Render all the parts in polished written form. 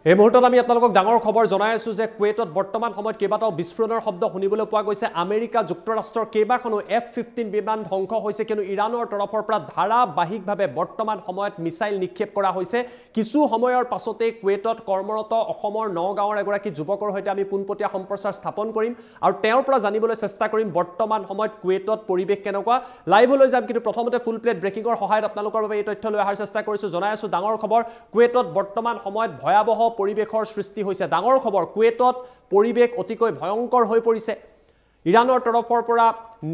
এই মুহূৰ্তত আমি আপোনালোকক ডাঙৰ খবৰ জনাই আছো যে কুৱেটত বৰ্তমান সময়ত কেইবাটাও বিস্ফোৰণৰ শব্দ শুনিবলৈ পোৱা গৈছে। আমেৰিকা যুক্তৰাষ্ট্ৰৰ কেইবাখনো F-15 বিমান ধ্বংস হৈছে, কিন্তু ইৰাণৰ তৰফৰ পৰা ধাৰাবাহিকভাৱে বৰ্তমান সময়ত মিছাইল নিক্ষেপ কৰা হৈছে। কিছু সময়ৰ পাছতে কুৱেটত কৰ্মৰত অসমৰ নগাঁৱৰ এগৰাকী যুৱকৰ সৈতে আমি পোনপটীয়া সম্প্ৰচাৰ স্থাপন কৰিম আৰু তেওঁৰ পৰা জানিবলৈ চেষ্টা কৰিম বৰ্তমান সময়ত কুৱেটত পৰিৱেশ কেনেকুৱা। লাইভলৈ যাম, কিন্তু প্ৰথমতে ফুল প্লেট ব্ৰেকিংৰ সহায়ত আপোনালোকৰ বাবে এই তথ্য লৈ অহাৰ চেষ্টা কৰিছো। জনাই আছো ডাঙৰ খবৰ, কুৱেটত বৰ্তমান সময়ত ভয়াবহ পৰিৱেশৰ সৃষ্টি হৈছে। ডাঙৰ খবৰ, কুৱেটত পৰিৱেশ অতিকৈ ভয়ংকৰ হৈ পৰিছে। ইৰাণৰ তৰফৰ পৰা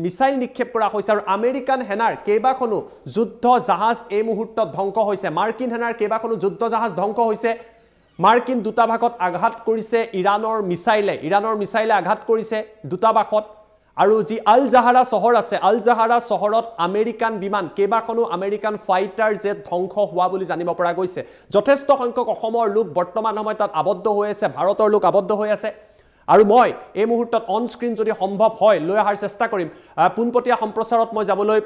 মিছাইল নিক্ষেপ কৰা হৈছে আৰু আমেৰিকান সেনাৰ কেইবাখনো যুদ্ধ জাহাজ এই মুহূৰ্তত ধ্বংস হৈছে। মাৰ্কিন সেনাৰ কেইবাখনো যুদ্ধ জাহাজ ধ্বংস হৈছে। মাৰ্কিন দূতাবাসত আঘাত কৰিছে ইৰাণৰ মিছাইলে আঘাত কৰিছে দূতাবাসত। আৰু যি আল জাহাৰা চহৰ আছে, আল জাহাৰা চহৰত আমেৰিকান বিমান কেইবাখনো আমেৰিকান ফাইটাৰ জেট ধ্বংস হোৱা বুলি জানিব পৰা গৈছে। যথেষ্ট সংখ্যক অসমৰ লোক বৰ্তমান সময়ত তাত আবদ্ধ হৈ আছে, ভাৰতৰ লোক আবদ্ধ হৈ আছে। আৰু মই এই মুহূৰ্তত অন স্ক্ৰীন যদি সম্ভৱ হয় লৈ অহাৰ চেষ্টা কৰিম, পোনপটীয়া সম্প্ৰচাৰত মই যাবলৈ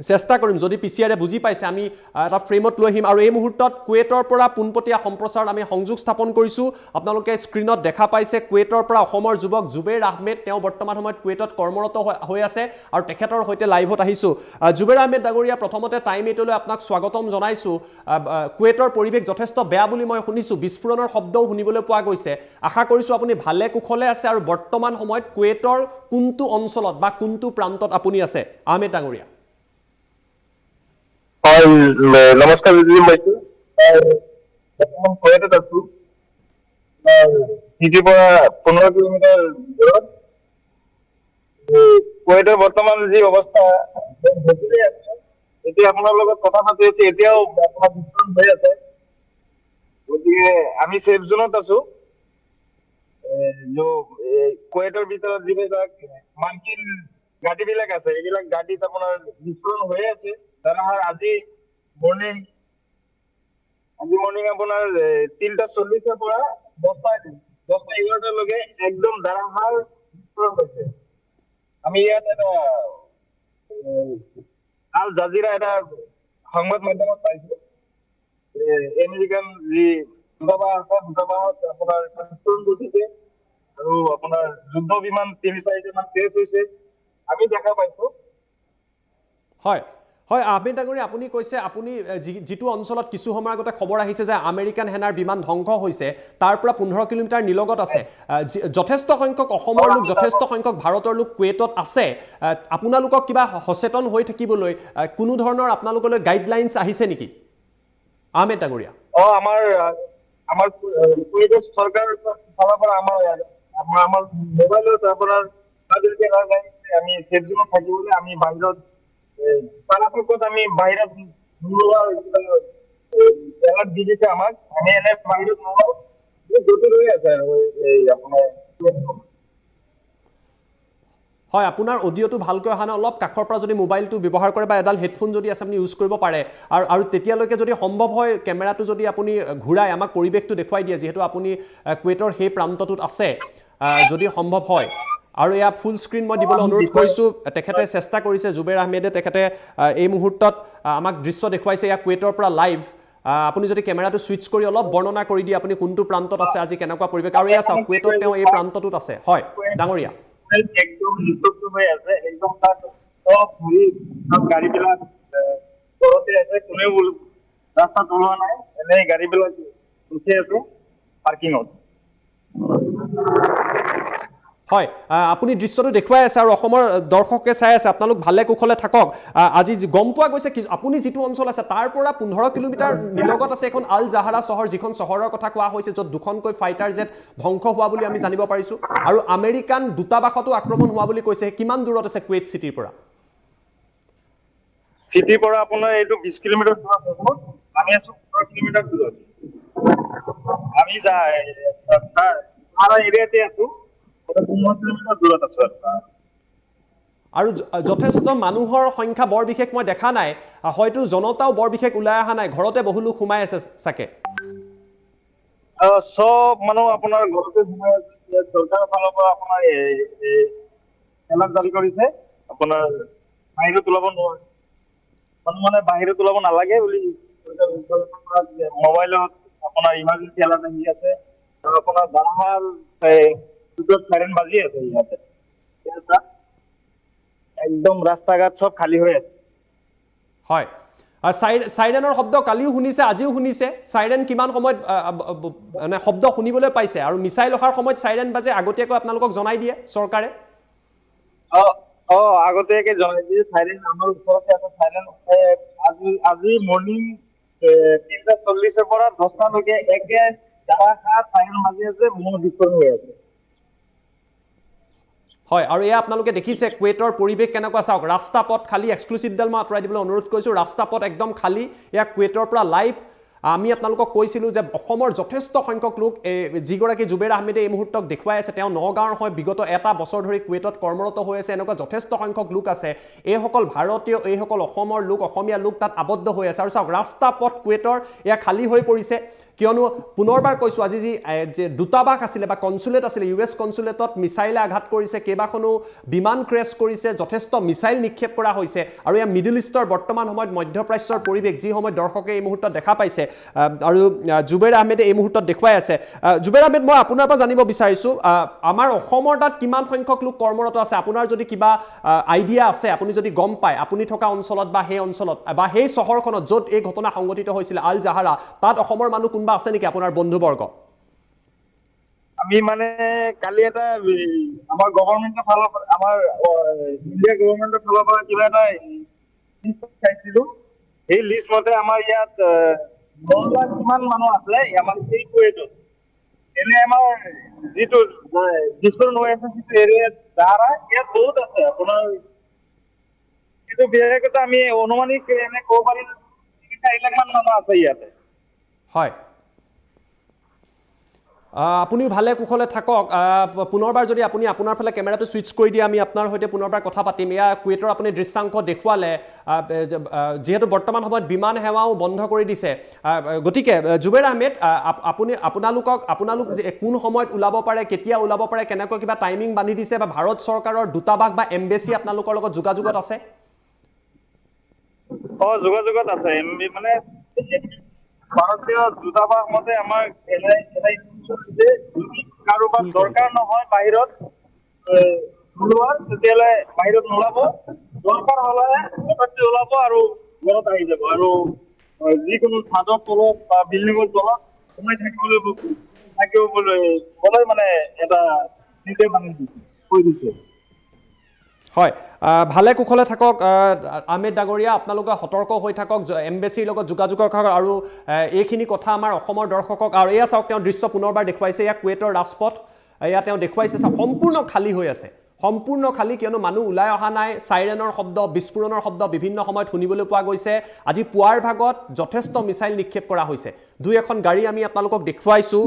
চেষ্টা কৰিম। যদি পিচিআৰে বুজি পাইছে আমি এটা ফ্ৰেমত লৈ আহিম। আৰু এই মুহূৰ্তত কুৱেটৰ পৰা পোনপটীয়া সম্প্ৰচাৰত আমি সংযোগ স্থাপন কৰিছোঁ। আপোনালোকে স্ক্ৰীণত দেখা পাইছে কুৱেটৰ পৰা অসমৰ যুৱক জুবেৰ আহমেদ, তেওঁ বৰ্তমান সময়ত কুৱেটত কৰ্মৰত হৈ আছে আৰু তেখেতৰ সৈতে লাইভত আহিছোঁ। জুবেৰ আহমেদ ডাঙৰীয়া, প্ৰথমতে টাইম এইটলৈ আপোনাক স্বাগতম জনাইছোঁ। কুৱেটৰ পৰিৱেশ যথেষ্ট বেয়া বুলি মই শুনিছোঁ, বিস্ফোৰণৰ শব্দও শুনিবলৈ পোৱা গৈছে। আশা কৰিছোঁ আপুনি ভালে কুশলে আছে আৰু বৰ্তমান সময়ত কুৱেটৰ কোনটো অঞ্চলত বা কোনটো প্ৰান্তত আপুনি আছে আহমেদ ডাঙৰীয়া? নমস্কাৰ বাইদেউ, বৰ্তমান কুৱেটত আছো। চিটিৰ পৰা 15 কিলোমিটাৰ দূৰত। কুৱেটৰ বৰ্তমান যি অৱস্থা এতিয়া আপোনাৰ লগত কথা পাতি আছো, এতিয়াও বিস্ফোৰণ হৈ আছে। গতিকে আমি ছেফ জোনত আছো। কুৱেটৰ ভিতৰত যিবিলাক মাৰ্কিন গাড়ী বিলাক আছে, এইবিলাক গাড়ীত আপোনাৰ বিস্ফোৰণ হৈ আছে। আজি মৰ্নিং আপোনাৰ 3:40 পৰা 10:11লৈকে একদম ধাৰাসাৰ বিস্ফোৰণ হৈছে। আমি ইয়াত এটা আল জাজিৰা এটা সংবাদ মাধ্যমত পাইছো, আমেৰিকান যি দূতাবাস আছে, দূতাবাসত আপোনাৰ বিস্ফোৰণ ঘটিছে আৰু আপোনাৰ যুদ্ধ বিমান 3-4টা টেষ্ট হৈছে, আমি দেখা পাইছো। হয় হয় আহমেদ ডাঙৰীয়া, আপুনি কৈছে আপুনি যিটো অঞ্চলত কিছু সময়ৰ আগতে খবৰ আহিছে যে আমেৰিকান সেনাৰ বিমান ধ্বংস হৈছে, তাৰ পৰা 15 কিলোমিটাৰ নিলগত আছে। যথেষ্ট সংখ্যক অসমৰ লোক, যথেষ্ট সংখ্যক ভাৰতৰ লোক কুৱেটত আছে। আপোনালোকক কিবা সচেতন হৈ থাকিবলৈ কোনো ধৰণৰ আপোনালোকলৈ গাইডলাইনছ আহিছে নেকি আহমেদ ডাঙৰীয়া? আমাৰ কুৱেটৰ চৰকাৰৰ ফালৰ পৰা আমাৰ মোবাইলত আপোনাৰ আমি ছেফ জোনত থাকিবলৈ আমি বাহিৰত পৰাপক্ষত আমি বাহিৰত এলাৰ্ট দি দিছে আমাক। আমি এনে বাহিৰত নোলাও, জটিল হৈ আছে আৰু এই আপোনাৰ। হয়, আপোনাৰ অডিঅ'টো ভালকৈ অহা নাই, অলপ কাষৰ পৰা যদি মোবাইলটো ব্যৱহাৰ কৰে বা এডাল হেডফোন যদি আছে আপুনি ইউজ কৰিব পাৰে। আৰু তেতিয়ালৈকে যদি সম্ভৱ হয় কেমেৰাটো যদি আপুনি ঘূৰাই আমাক পৰিৱেশটো দেখুৱাই দিয়ে, যিহেতু আপুনি কুৱেটৰ সেই প্ৰান্তটোত আছে, যদি সম্ভৱ হয়। আৰু এয়া ফুল স্ক্ৰীণ মই দিবলৈ অনুৰোধ কৰিছোঁ। তেখেতে চেষ্টা কৰিছে, জুবেৰ আহমেদে, তেখেতে এই মুহূৰ্তত আমাক দৃশ্য দেখুৱাইছে এয়া কুৱেটৰ পৰা লাইভ। আপুনি যদি কেমেৰাটো ছুইচ কৰি অলপ বৰ্ণনা কৰি দিয়ে আপুনি কোনটো প্ৰান্তত আছে, আজি কেনেকুৱা পৰিৱেশ। আৰু এয়া চাওক কুৱেটত তেওঁ এই প্ৰান্তটোত আছে। হয় ডাঙৰীয়া, একদম নিস্তব্ধ হৈ আছে, একদম তাত সব গাড়ীবিলাক ঘৰতে আছে, কোনেও ৰাস্তাত ওলোৱা নাই, এনেই গাড়ীবিলাক উঠি আছে পাৰ্কিঙত। হয় আপুনি দৃশ্যটো দেখুৱাই আছে আৰু অসমৰ দৰ্শকে চাই আছে। আপোনালোক ভালে কুশলে থাকক। আজি গম পোৱা গৈছে আপুনি যিটো অঞ্চল আছে তাৰ পৰা 15 কিলোমিটাৰ নিলগত আছে এখন আল জাহাৰা চহৰ, যিখন চহৰৰ কথা কোৱা হৈছে, য'ত 2খনকৈ ফাইটাৰ জেট ধ্বংস হোৱা বুলি আমি জানিব পাৰিছোঁ। আৰু আমেৰিকান দূতাবাসতো আক্ৰমণ হোৱা বুলি কৈছে। কিমান দূৰত আছে কুৱেট চিটিৰ পৰা? চিটিৰ পৰা আপোনাৰ এইটো 20 কিলোমিটাৰ দূৰত হ'ব। আমি আছো 15 কিলোমিটাৰ দূৰত। আমি এৰিয়াতে আছো, 15 কিলোমিটাৰ দূৰত আছো। আৰু যথেষ্ট মানুহৰ সংখ্যা বৰ বিশেষ মই দেখা নাই, হয়তো জনতাও বৰ বিশেষ ওলাই অহা নাই, ঘৰতে বহু লোক সোমাই আছে চাগে। সব মানুহ আপোনাৰ ঘৰতে সোমাই আছে। চৰকাৰৰ ফালৰ পৰা আপোনাৰ এলাৰ্ট জাৰি কৰিছে, আপোনাৰ বাহিৰত ওলাব মানে বাহিৰত ওলাব নালাগে বুলি মোবাইলত আপোনাৰ ইমাৰ্জেঞ্চি এলাৰ্ট আহি আছে আৰু আপোনাৰ দাৰাহাল চাইৰেন বাজি আছে ইয়াতে একদম ৰাস্তা ঘাট চব খালী হৈ আছে হয় সাইৰেনৰ শব্দ কালিও শুনিছে আজিও শুনিছে সাইৰেন কিমান সময়ত মানে শব্দ শুনিবলৈ পাইছে আৰু মিছাইল অহাৰ সময়ত সাইৰেন বাজে আগতীয়াকৈ আপোনালোকক জনাই দিয়ে চৰকাৰে আগতীয়াকৈ জনাই দিয়ে সাইৰেন আমাৰ ওচৰতে আছে সাইৰেন আজি মৰ্নিং 3:40 পৰা 10টালৈকে একে ধাৰাসাৰ সাইৰেন বাজি আছে বোমা বিস্ফোৰণ হৈ আছে হয় আৰু এয়া আপোনালোকে দেখিছে কুৱেটৰ পৰিৱেশ কেনেকুৱা চাওক ৰাস্তা পথ খালি এক্সক্লুচিভডাল মই আঁতৰাই দিবলৈ অনুৰোধ কৰিছোঁ ৰাস্তা পথ একদম খালি এয়া কুৱেটৰ পৰা লাইভ আমি আপোনালোকক কৈছিলোঁ যে অসমৰ যথেষ্ট সংখ্যক লোক যিগৰাকী জুবেৰ আহমেদে এই মুহূৰ্তক দেখুৱাই আছে তেওঁ নগাঁৱৰ হয় বিগত এটা বছৰ ধৰি কুৱেটত কৰ্মৰত হৈ আছে এনেকুৱা যথেষ্ট সংখ্যক লোক আছে এইসকল ভাৰতীয় এইসকল অসমৰ লোক অসমীয়া লোক তাত আবদ্ধ হৈ আছে আৰু চাওক ৰাস্তা পথ কুৱেটৰ এয়া খালী হৈ পৰিছে কিয়নো পুনৰবাৰ কৈছোঁ আজি যি দূতাবাস আছিলে বা কনচুলেট আছিলে US কনচুলেটত মিছাইলে আঘাত কৰিছে কেইবাখনো বিমান ক্ৰেছ কৰিছে যথেষ্ট মিছাইল নিক্ষেপ কৰা হৈছে আৰু এয়া মিডল ইষ্টৰ বৰ্তমান সময়ত মধ্যপ্ৰাচ্যৰ পৰিৱেশ যি সময়ত দৰ্শকে এই মুহূৰ্তত দেখা পাইছে আৰু জুবেৰ আহমেদে এই মুহূৰ্তত দেখুৱাই আছে জুবেৰ আহমেদ মই আপোনাৰ পৰা জানিব বিচাৰিছোঁ আমাৰ অসমৰ তাত কিমান সংখ্যক লোক কৰ্মৰত আছে আপোনাৰ যদি কিবা আইডিয়া আছে আপুনি যদি গম পায় আপুনি থকা অঞ্চলত বা সেই অঞ্চলত বা সেই চহৰখনত য'ত এই ঘটনা সংঘটিত হৈছিল আল জাহাৰা তাত অসমৰ মানুহ কোনোবা আছে নেকি আপোনাৰ বন্ধুবৰ্গ আমি মানে কালি এটা আমাৰ গভৰ্ণমেণ্টৰ ফালৰ পৰা আমাৰ ইণ্ডিয়া গভৰ্ণমেণ্টৰ ফালৰ পৰা কিবা এটা লিষ্ট চাইছিলোঁ সেই লিষ্ট মতে আমাৰ ইয়াত 9 লাখ কিমান মানুহ আছে আমাৰ এই কুৱেটত এনে আমাৰ যিটো বিস্ফোৰণ হৈ আছে যিটো এৰিয়াত দ্বাৰা ইয়াত বহুত আছে আপোনাৰ কিন্তু বিশেষকৈ আমি অনুমানিক এনে ক'ব পাৰিম 4 লাখ মান মানুহ আছে ইয়াতে হয় আপুনিও ভালে কুশলে থাকক পুনৰবাৰ যদি আপুনি আপোনাৰ ফালে কেমেৰাটো সুইচ কৰি দিয়ে আমি আপোনাৰ সৈতে পুনৰবাৰ কথা পাতিম এয়া কুৱেটৰ আপুনি দৃশ্যাংশ দেখুৱালে যেহেতু বৰ্তমান সময়ত বিমান সেৱাও বন্ধ কৰি দিছে গতিকে জুবেৰ আহমেদ আপোনালোক কোন সময়ত ওলাব পাৰে কেতিয়া ওলাব পাৰে কেনেকৈ কিবা টাইমিং বান্ধি দিছে বা ভাৰত চৰকাৰৰ দূতাবাস বা এম্বেচি আপোনালোকৰ লগত যোগাযোগত আছে যোগাযোগত আছে মানে ভাৰতীয় দূতাবাস মতে আমাৰ কাৰোবাৰ দৰকাৰ নহয় বাহিৰত ওলোৱাৰ তেতিয়াহ'লে বাহিৰত নোলাব দৰকাৰ হ'লে ওলাব আৰু ঘৰত আহি যাব আৰু যিকোনো ছাদৰ তলত বা বিল্ডিঙৰ তলত সোমাই থাকিবলৈ মানে এটা নিৰ্দেশ কৈ দিছে হয় ভালে কুশলে থাকক আহমেদ ডাঙৰীয়া আপোনালোকে সতৰ্ক হৈ থাকক এম্বেচিৰ লগত যোগাযোগৰ আৰু এইখিনি কথা আমাৰ অসমৰ দৰ্শকক আৰু এয়া চাওক তেওঁ দৃশ্য পুনৰবাৰ দেখুৱাইছে এয়া কুৱেটৰ ৰাজপথ এয়া তেওঁ দেখুৱাইছে চাওক সম্পূৰ্ণ খালী হৈ আছে সম্পূৰ্ণ খালী কিয়নো মানুহ ওলাই অহা নাই সাইৰেনৰ শব্দ বিস্ফোৰণৰ শব্দ বিভিন্ন সময়ত শুনিবলৈ পোৱা গৈছে আজি পুৱাৰ ভাগত যথেষ্ট মিছাইল নিক্ষেপ কৰা হৈছে দুই এখন গাড়ী আমি আপোনালোকক দেখুৱাইছোঁ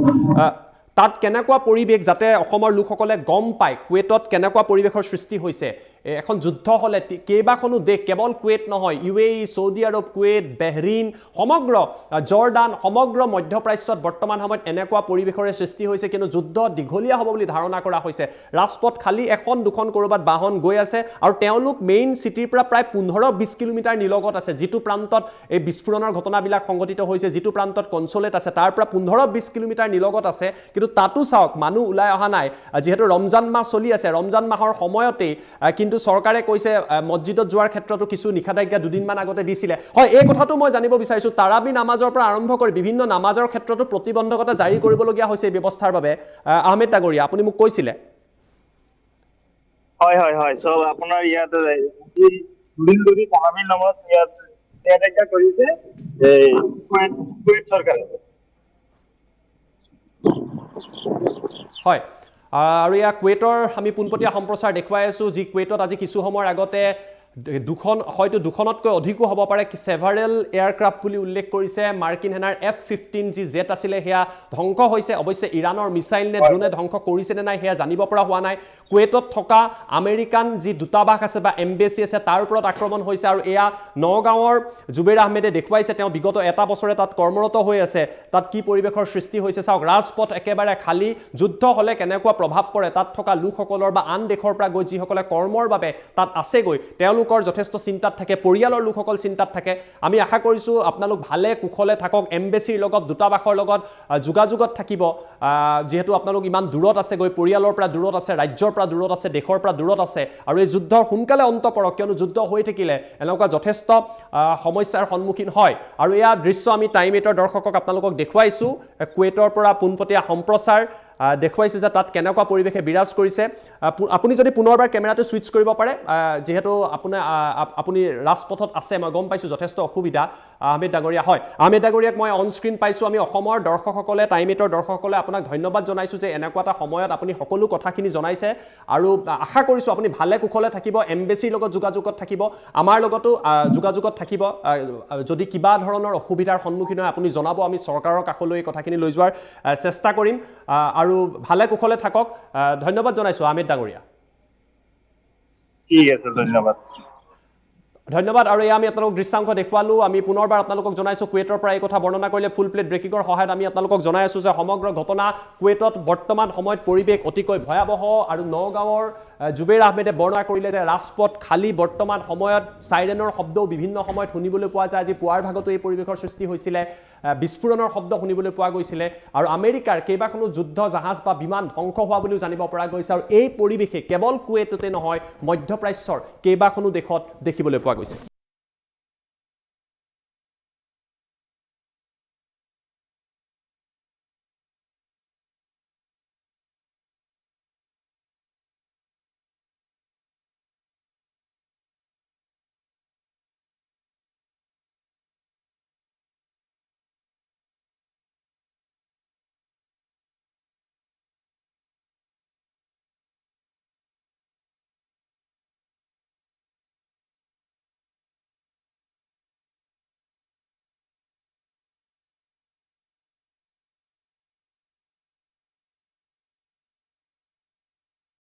তাত কেনেকুৱা পৰিৱেশ যাতে অসমৰ লোকসকলে গম পায় কুৱেটত কেনেকুৱা পৰিৱেশৰ সৃষ্টি হৈছে এখন যুদ্ধ হলে কেইবাখনো দেশ কেৱল কুৱেট নহয় UAE সৌদি আৰব কুৱেট বেহৰিন সমগ্ৰ জৰ্ডান সমগ্ৰ মধ্যপ্ৰাচ্যত বৰ্তমান সময়ত এনেকুৱা পৰিৱেশৰে সৃষ্টি হৈছে কিন্তু যুদ্ধ দীঘলীয়া হ'ব বুলি ধাৰণা কৰা হৈছে ৰাজপথ খালি এখন দুখন কৰবাত বাহন গৈ আছে আৰু তেওঁলোক মেইন চিটিৰ পৰা প্ৰায় 15-20 কিলোমিটাৰ নিলগত আছে যিটো প্ৰান্তত এই বিস্ফোৰণৰ ঘটনাবিলাক সংঘটিত হৈছে যিটো প্ৰান্তত কনচুলেট আছে তাৰ পৰা 15-20 কিলোমিটাৰ নিলগত আছে কিন্তু তাতো চাওক মানুহ ওলাই অহা নাই যেহেতু ৰমজান মাহ চলি আছে ৰমজান মাহৰ সময়তেই কিন্তু চৰকাৰে কৈছে মছজিদত যোৱাৰ ক্ষেত্ৰতো কিছু নিষেধাজ্ঞা দুদিনমান আগতে দিছিলে হয় এই কথাটো মই জানিব বিচাৰিছোঁ তাৰাবি নামাজৰ পৰা আৰম্ভ কৰি বিভিন্ন নামাজৰ ক্ষেত্ৰতো প্ৰতিবন্ধকতা জাৰি কৰিবলগীয়া হৈছে এই ব্যৱস্থাৰ বাবে আহমেদ ডাঙৰীয়া আপুনি মোক কৈছিলে হয় সব আপোনাৰ ইয়াত দুদিন ধৰি তাৰাবি নামাজ ইয়াত নিষেধাজ্ঞা কৰিছে কুৱেট চৰকাৰে হয় আৰু ইয়া কুৱেটৰ আমি পোনপটীয়া সম্প্ৰচাৰ দেখুৱাই আছোঁ যি কুৱেটত আজি কিছু সময়ৰ আগতে হয়তো দুখনতকৈ অধিকো হ'ব পাৰে সেভাৰেল এয়াৰক্ৰাফ্ট বুলি উল্লেখ কৰিছে মাৰ্কিন সেনাৰ F-15 যি জেট আছিলে সেয়া ধ্বংস হৈছে অৱশ্যে ইৰাণৰ মিছাইল নে ড্ৰোনে ধ্বংস কৰিছে নে নাই সেয়া জানিব পৰা হোৱা নাই কুৱেটত থকা আমেৰিকান যি দূতাবাস আছে বা এম্বেচি আছে তাৰ ওপৰত আক্ৰমণ হৈছে আৰু এয়া নগাঁৱৰ জুবেৰ আহমেদে দেখুৱাইছে তেওঁ বিগত এটা বছৰে তাত কৰ্মৰত হৈ আছে তাত কি পৰিৱেশৰ সৃষ্টি হৈছে চাওক ৰাজপথ একেবাৰে খালী যুদ্ধ হ'লে কেনেকুৱা প্ৰভাৱ পৰে তাত থকা লোকসকলৰ বা আন দেশৰ পৰা গৈ যিসকলে কৰ্মৰ বাবে তাত আছেগৈ তেওঁলোক তেওঁলোকৰ যথেষ্ট চিন্তাত থাকে, পৰিয়ালৰ লোকসকল চিন্তাত থাকে। আমি আশা কৰিছোঁ আপোনালোক ভালে কুশলে থাকক, এম্বেচিৰ লগত দূতাবাসৰ লগত যোগাযোগত থাকিব, যিহেতু আপোনালোক ইমান দূৰত আছে, গৈ পৰিয়ালৰ পৰা দূৰত আছে, ৰাজ্যৰ পৰা দূৰত আছে, দেশৰ পৰা দূৰত আছে, আৰু এই যুদ্ধ সোনকালে অন্ত পৰক, কিয়নো যুদ্ধ হৈ থাকিলে এনেকুৱা যথেষ্ট সমস্যাৰ সন্মুখীন হয়। আৰু এয়া দৃশ্য আমি টাইম 8ৰ দৰ্শকক আপোনালোকক দেখুৱাইছোঁ, কুৱেইটৰ পৰা পোনপটীয়া সম্প্ৰচাৰ দেখুৱাইছে যে তাত কেনেকুৱা পৰিৱেশে বিৰাজ কৰিছে। আপুনি যদি পুনৰবাৰ কেমেৰাটো ছুইচ কৰিব পাৰে, যিহেতু আপুনি ৰাজপথত আছে, মই গম পাইছোঁ যথেষ্ট অসুবিধা। আহমেদ ডাঙৰীয়া, হয় আহমেদ ডাঙৰীয়াক মই অন স্ক্ৰীণ পাইছোঁ। আমি অসমৰ দৰ্শকসকলে, টাইম 8ৰ দৰ্শকসকলে আপোনাক ধন্যবাদ জনাইছোঁ যে এনেকুৱা এটা সময়ত আপুনি সকলো কথাখিনি জনাইছে, আৰু আশা কৰিছোঁ আপুনি ভালে কুশলে থাকিব, এম্বেচিৰ লগত যোগাযোগত থাকিব, আমাৰ লগতো যোগাযোগত থাকিব। যদি কিবা ধৰণৰ অসুবিধাৰ সন্মুখীন হয় আপুনি জনাব, আমি চৰকাৰৰ কাষলৈ এই কথাখিনি লৈ যোৱাৰ চেষ্টা কৰিম, আৰু ভালে কুশলে থাকক। ধন্যবাদ জনাইছোঁ আহমেদ ডাঙৰীয়া। ঠিক আছে, ধন্যবাদ। ধন্যবাদ। আৰু এয়া আমি আপোনালোকক দৃশ্যাংশ দেখুৱালোঁ। আমি পুনৰবাৰ আপোনালোকক জনাইছোঁ, কুৱেইটৰ পৰা এই কথা বৰ্ণনা কৰিলে ফুল প্লেট ব্ৰেকিঙৰ সহায়ত আমি আপোনালোকক জনাই আছোঁ যে সমগ্ৰ ঘটনা কুৱেইটত বৰ্তমান সময়ত পৰিৱেশ অতিকৈ ভয়াৱহ। আৰু নগাঁৱৰ জুবেইৰ আহমেদে বৰ্ণনা কৰিলে যে ৰাজপথ খালী, বৰ্তমান সময়ত চাইৰেনৰ শব্দও বিভিন্ন সময়ত শুনিবলৈ পোৱা যায়। আজি পুৱাৰ ভাগতো এই পৰিৱেশৰ সৃষ্টি হৈছিলে, বিস্ফোৰণৰ শব্দ শুনিবলৈ পোৱা গৈছিলে, আৰু আমেৰিকাৰ কেইবাখনো যুদ্ধ জাহাজ বা বিমান ধ্বংস হোৱা বুলিও জানিব পৰা গৈছে। আৰু এই পৰিৱেশে কেৱল কুৱেইটতে নহয়, মধ্যপ্ৰাচ্যৰ কেইবাখনো দেশত দেখিবলৈ পোৱা গৈছে।